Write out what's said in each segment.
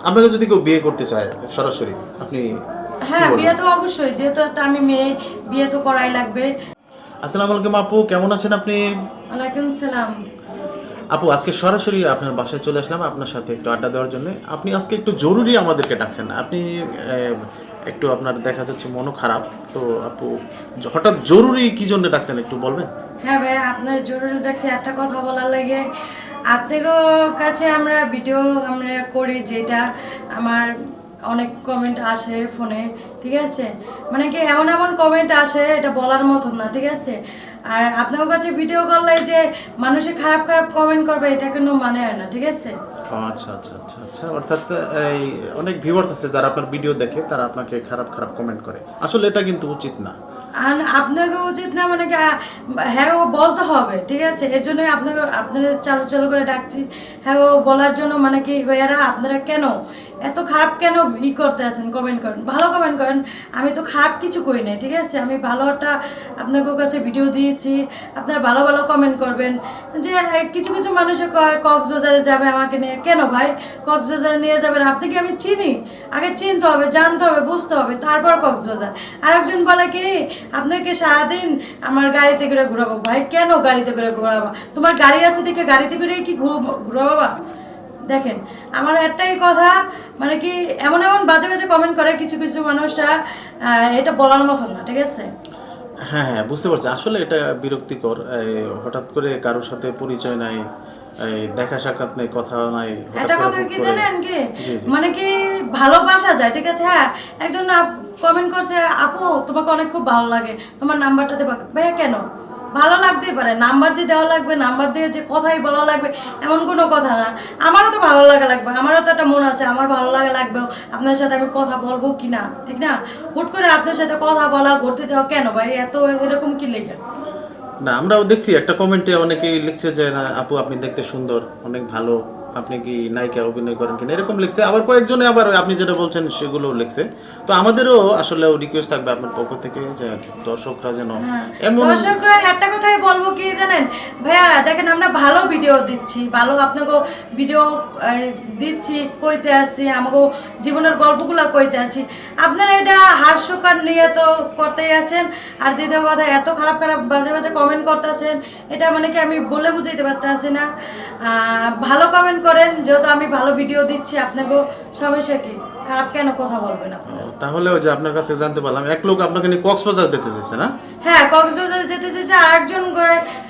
আপনাকে যদি কেউ বিয়ে করতে চায় সরাসরি আপনি হ্যাঁ, বিয়ে তো অবশ্যই, যেহেতু একটা আমি মেয়ে, বিয়ে তো করাই লাগবে। আসসালামু আলাইকুম আপু, কেমন আছেন আপনি? ওয়ালাইকুম সালাম। আপু আজকে সরাসরি আপনার বাসায় চলে আসলাম আপনার সাথে একটু আড্ডা দেওয়ার জন্য। আপনি আজকে একটু জরুরি আমাদেরকে ডাকছেন। আপনি একটু আপনার দেখা যাচ্ছে মনও খারাপ, তো আপু হঠাৎ জরুরি কি জন্য ডাকছেন একটু বলবেন? হ্যাঁ ভাই, আপনার জরুরি দেখছি একটা কথা বলার লাগে। আপনাদের কাছে আমরা ভিডিও আমরা করি, যেটা আমার অনেক কমেন্ট আসে ফোনে, ঠিক আছে? মানে কি এমন এমন কমেন্ট আসে, এটা বলার মতন না, ঠিক আছে? আর আপনার কাছে ভিডিও করলে যে মানুষে খারাপ খারাপ কমেন্ট করবে, এটা কিন্তু মানে হয় না, ঠিক আছে? ও আচ্ছা আচ্ছা আচ্ছা আচ্ছা, অর্থাৎ এই অনেক ভিউয়ার্স আছে যারা আপনার ভিডিও দেখে, তারা আপনাকে খারাপ খারাপ কমেন্ট করে, আসলে এটা কিন্তু উচিত না। আর আপনাকে উচিত না, মানে কি হ্যাঁ ও বলতে হবে, ঠিক আছে? এর জন্যই আপনাকে আপনাদের চালু চালু করে ডাকছি, হ্যাঁ ও বলার জন্য। মানে কি ভাইয়ারা, আপনারা কেন এত খারাপ কেন করতে আছেন? কমেন্ট করেন, ভালো কমেন্ট করেন। আমি তো খারাপ কিছু করি না, ঠিক আছে? আমি ভালো একটা আপনাদের কাছে ভিডিও দিয়েছি, আপনারা ভালো ভালো কমেন্ট করবেন। যে কিছু কিছু মানুষে কয় কক্সবাজারে যাবে আমাকে নিয়ে, কেন ভাই কক্সবাজারে নিয়ে যাবেন? আপনি কি আমি চিনি? আগে চিনতে হবে, জানতে হবে, বুঝতে হবে, তারপর কক্সবাজার। আরেকজন বলে কি আপনাকে সারাদিন আমার গাড়িতে করে ঘুরাবো। ভাই কেন গাড়িতে করে ঘুরাবো? তোমার গাড়ি আছে দেখে গাড়িতে করে কি ঘুরাবা? দেখেন, আমার একটাই কথা, মানে কি এমন এমন বাজে বাজে কমেন্ট করে কিছু কিছু মানুষরা, এটা বলার মতন না, ঠিক আছে? হ্যাঁ হ্যাঁ, বুঝতে পারছি। আসলে এটা বিরক্তিকর। হঠাৎ করে কারোর সাথে পরিচয় নাই, দেখা সাক্ষাৎ নেই, কথা নাই, হঠাৎ একটা করে কথা হুট কি করে। জানেন কি, জি জি। মানে কি ভালোবাসা যায়, ঠিক আছে? হ্যাঁ, একজন কমেন্ট করছে, আপু তোমাকে অনেক খুব ভালো লাগে, তোমার নাম্বারটা দেবা। ভাইয়া কেন? ভালো লাগতেই পারে, নাম্বার যে দেওয়া লাগবে, নাম্বার দিয়ে যে কথাই বলা লাগবে, এমন কোনো কথা না। আমারও তো ভালো লাগা লাগবে, আমারও তো একটা মন আছে, আমার ভালো লাগা লাগবেও আপনার সাথে আমি কথা বলবো কি না, ঠিক না? হুট করে আপনার সাথে কথা বলা, ঘুরতে যাওয়া কেন ভাই? এত এরকম কি লেগে? না, আমরাও দেখছি একটা কমেন্টে অনেকেই লিখছে যে না আপু আপনি দেখতে সুন্দর, অনেক ভালো, আপনি কি নায়িকা অভিনয় করেন কিনা, এরকম লিখছে। আবার কয়েকজনে আবার আপনি যেটা বলছেন সেগুলো লিখছে। তো আমাদেরও আসলে রিকোয়েস্ট থাকবে আপনার পক্ষ থেকে যে দর্শকরা যেন এমন। দর্শকরা একটা কথাই বলবো কি জানেন ভাইয়ারা, দেখেন আমরা ভালো ভিডিও দিচ্ছি, ভালো আপনাকে ভিডিও দিচ্ছি, কইতে আসছি, আমাকে জীবনের গল্পগুলো কইতে আছি। আপনারা এটা হাস্যকর নিয়ে তো করতেই আছেন, আর দ্বিতীয় কথা এত খারাপ খারাপ বাজে বাজে কমেন্ট করতে আছেন, এটা মানে কি আমি বলে বুঝাইতে পারতেছি না। ভালো কমেন্ট করেন, যেহেতু আমি ভালো ভিডিও দিচ্ছি আপনাকে, সমস্যা কি? খারাপ কেন কথা বলবেন আপনি? তাহলে ওই যে আপনার কাছে জানতে পারলাম এক লোক আপনাকে নিয়ে কক্সবাজার যেতে চাইছে না? হ্যাঁ, কক্সবাজার যেতে চেয়েছে, আরেকজন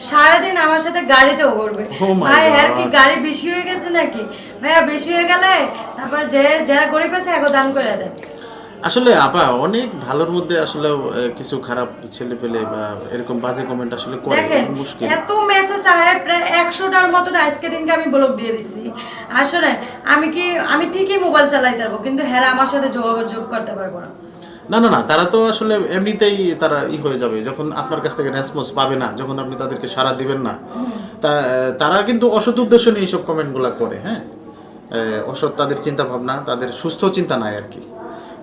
সারাদিন আমার সাথে গাড়িতেও ঘুরবে। Oh my ভাই হ্যাঁ, কি God! গাড়ি বেশি হয়ে গেছে নাকি? ভাইয়া বেশি হয়ে গেলে তারপর যে যারা গরিব আছে এগো দান করে দেন। আসলে আপা অনেক ভালোর মধ্যে আসলে কিছু খারাপ ছেলে পেলে বা এরকম বাজে কমেন্ট আসলে করে, দেখেন মুশকিল। এত মেসেজ আহে, প্রায় 100টার মতন আজকে দিনকে আমি ব্লক দিয়ে দিছি। আর শোনেন, আমি ঠিকই মোবাইল চালাইতে পারবো, কিন্তু হ্যাঁ আমার সাথে যোগাযোগ করতে পারবো না। না না না, তারা তো আসলে এমনিতেই তারা হয়ে যাবে যখন আপনার কাছ থেকে রেসপন্স পাবে না, যখন আপনি তাদেরকে সাড়া দিবেন না। তারা কিন্তু অসৎ উদ্দেশ্য নিয়ে এইসব কমেন্টগুলো করে। হ্যাঁ, অসৎ তাদের চিন্তা ভাবনা, তাদের সুস্থ চিন্তা নাই আর কি।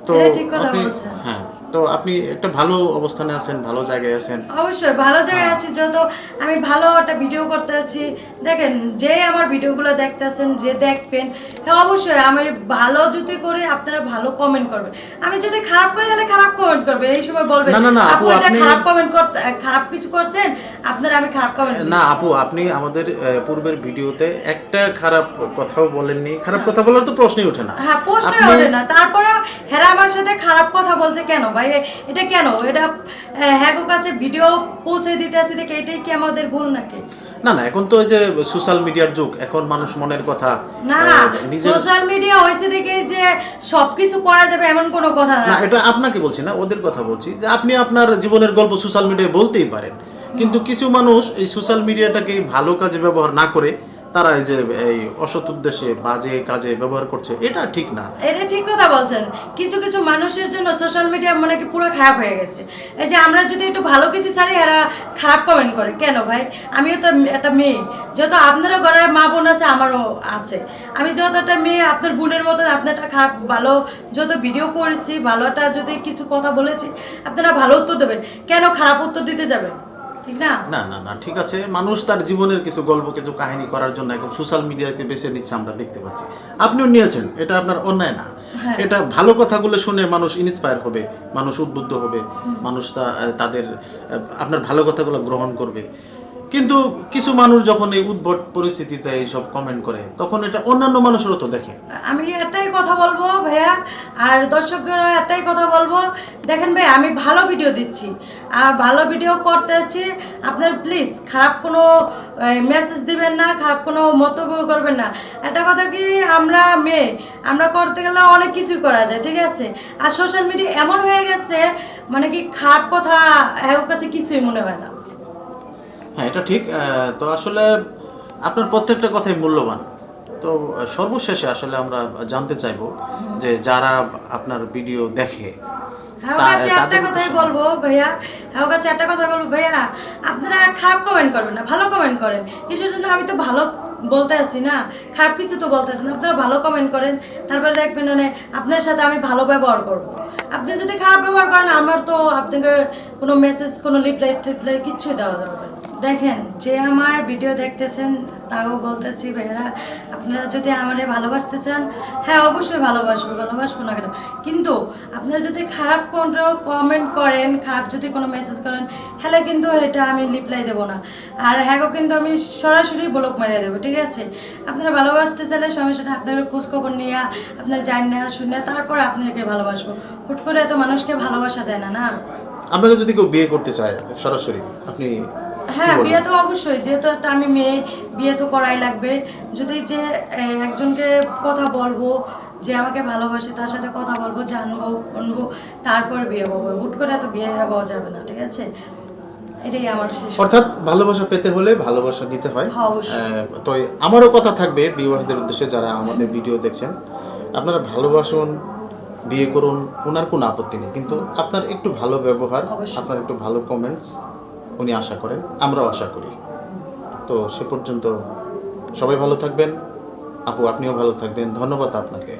তো এটা ঠিক কথা আপনি, বলছেন। হ্যাঁ, তো আপনি একটা ভালো অবস্থানে আছেন, ভালো জায়গায় আছেন। অবশ্যই ভালো জায়গায় আছি, যত আমি ভালো একটা ভিডিও করতে আছি। দেখেন, যে আমার ভিডিওগুলো দেখতেছেন, যে দেখবেন, হ্যাঁ অবশ্যই আমি ভালো যদি করি আপনারা ভালো কমেন্ট করবেন। আমি যদি খারাপ করি তাহলে খারাপ কমেন্ট করবেন, এই সময় বলবেন না না না আপু, আপু এটা আপনি খারাপ কমেন্ট করতে, খারাপ কিছু করছেন আপনারা, আমি খারাপ কমেন্ট। না আপু, আপনি আমাদের পূর্বের ভিডিওতে একটা খারাপ কথাও বলেননি। খারাপ কথা বলার তো প্রশ্নই ওঠে না। হ্যাঁ, প্রশ্নই ওঠে না। তারপরে হেরা আমার সাথে খারাপ কথা বলছে কেন ভাই? এটা কেন? এটা হ্যাঁ কাছে ভিডিও পৌঁছে দিতে আসি দেখে, এটাই কি আমাদের ভুল নাকি? না না, এখন তো ওই যে সোশ্যাল মিডিয়ার যুগ, এখন মানুষ মনের কথা না, সোশ্যাল মিডিয়া হয়েছে দেখে যে সবকিছু করা যাবে এমন কোনো কথা না। না, এটা আপনাকে বলছি না, ওদের কথা বলছি যে আপনি আপনার জীবনের গল্প সোশ্যাল মিডিয়ায় বলতেই পারেন, কিন্তু কিছু মানুষ এই সোশ্যাল মিডিয়াটাকে ভালো কাজে ব্যবহার না করে তারা এই যে এই অসৎ উদ্দেশ্যে বাজে কাজে ব্যবহার করছে, এটা ঠিক না। এটা ঠিক কথা বলছেন। কিছু কিছু মানুষের জন্য সোশ্যাল মিডিয়া মানে কি পুরো খারাপ হয়ে গেছে। এই যে আমরা যদি একটু ভালো কিছু ছাড়ি, এরা খারাপ কমেন্ট করে কেন ভাই? আমিও তো একটা মেয়ে, যত আপনারও ঘরে মা বোন আছে, আমারও আছে। আমি যত একটা মেয়ে, আপনার বোনের মতন আপনার একটা খারাপ ভালো যত ভিডিও করেছি, ভালোটা যদি কিছু কথা বলেছি, আপনারা ভালো উত্তর দেবেন, কেন খারাপ উত্তর দিতে যাবেন? ঠিক না? না না না ঠিক আছে, মানুষ তার জীবনের কিছু গল্প কিছু কাহিনী করার জন্য এখন সোশ্যাল মিডিয়াকে বেছে নিচ্ছে, আমরা দেখতে পাচ্ছি। আপনিও নিয়েছেন, এটা আপনার অন্যায় না। হ্যাঁ। এটা ভালো কথাগুলো শুনে মানুষ ইন্সপায়ার হবে, মানুষ উদ্বুদ্ধ হবে, মানুষ তাদের আপনার ভালো কথাগুলো গ্রহণ করবে। কিন্তু কিছু মানুষ যখন এই উদ্ভট পরিস্থিতিতে এইসব কমেন্ট করে, তখন এটা অন্যান্য মানুষেরও তো দেখে। আমি একটাই কথা বলবো ভাইয়া, আর দর্শকরা একটাই কথা বলবো, দেখেন ভাই আমি ভালো ভিডিও দিচ্ছি আর ভালো ভিডিও করতেছি, আপনার প্লিজ খারাপ কোনো মেসেজ দিবেন না, খারাপ কোনো মন্তব্য করবেন না। একটা কথা কি, আমরা মেয়ে, আমরা করতে গেলে অনেক কিছুই করা যায়, ঠিক আছে? আর সোশ্যাল মিডিয়া এমন হয়ে গেছে মানে কি খারাপ কথা এর কাছে কিছুই মনে হয় না। হ্যাঁ এটা ঠিক। তো আসলে আপনার প্রত্যেকটা কথাই মূল্যবান। তো সর্বশেষে আসলে আমরা জানতে চাইবো যে যারা আপনার ভিডিও দেখে হ্যাঁ ওর কাছে একটা কথাই বলবো ভাইয়া, হ্যাঁ ওর কাছে একটা কথা বলবো ভাইয়ারা, আপনারা খারাপ কমেন্ট করবেন না, ভালো কমেন্ট করেন। কিছুর জন্য আমি তো ভালো বলতে আছি না, খারাপ কিছু তো বলতে আছি না, আপনারা ভালো কমেন্ট করেন, তারপরে দেখবেন মানে আপনার সাথে আমি ভালো ব্যবহার করব। আপনি যদি খারাপ ব্যবহার করেন, আমার তো আপনাকে কোনো মেসেজ, কোনো রিপ্লাই টিপ্লাই কিচ্ছুই দেওয়া যাবে না। দেখেন, যে আমার ভিডিও দেখতেছেন তাও বলতেছি ভাইয়ারা, আপনারা যদি আমারে ভালোবাসতে চান, হ্যাঁ অবশ্যই ভালোবাসবো না কেন, কিন্তু আপনারা যদি খারাপ কোনো কমেন্ট করেন, খারাপ যদি কোনো মেসেজ করেন, হ্যালে কিন্তু এটা আমি রিপ্লাই দেবো না, আর হ্যাঁ কিন্তু আমি সরাসরি ব্লক মারিয়ে দেবো, ঠিক আছে? আপনারা ভালোবাসতে চাইলে সমস্যাটা আপনারা খোঁজখবর নিয়ে, আপনারা জান না শুনে তারপর আপনাকে ভালোবাসবো। হুট করে এত মানুষকে ভালোবাসা যায় না, না? আপনাকে যদি কেউ বিয়ে করতে চায় সরাসরি, আপনি হ্যাঁ বিয়ে তো অবশ্যই, যেহেতু একটা আমি মেয়ে, বিয়ে তো করাই লাগবে। যদি যে একজনকে কথা বলবো, যে আমাকে ভালোবাসে, তার সাথে কথা বলবো, জানবো শুনবো, তারপর বিয়ে হবো। হুট করে তো বিয়ে হওয়া যাবে না, ঠিক আছে? এটাই আমার শেষ। অর্থাৎ ভালোবাসা পেতে হলে ভালোবাসা দিতে হয়। হ্যাঁ, অবশ্যই। তো আমারও কথা থাকবে বিবাহীদের উদ্দেশ্যে, যারা আমাদের ভিডিও দেখছেন, আপনারা ভালোবাসুন, বিয়ে করুন, ওনার কোনো আপত্তি নেই, কিন্তু আপনার একটু ভালো ব্যবহার, অবশ্যই। আপনার একটু ভালো কমেন্টস উনি আশা করেন, আমরাও আশা করি। তো সে পর্যন্ত সবাই ভালো থাকবেন। আপু আপনিও ভালো থাকবেন। ধন্যবাদ আপনাকে।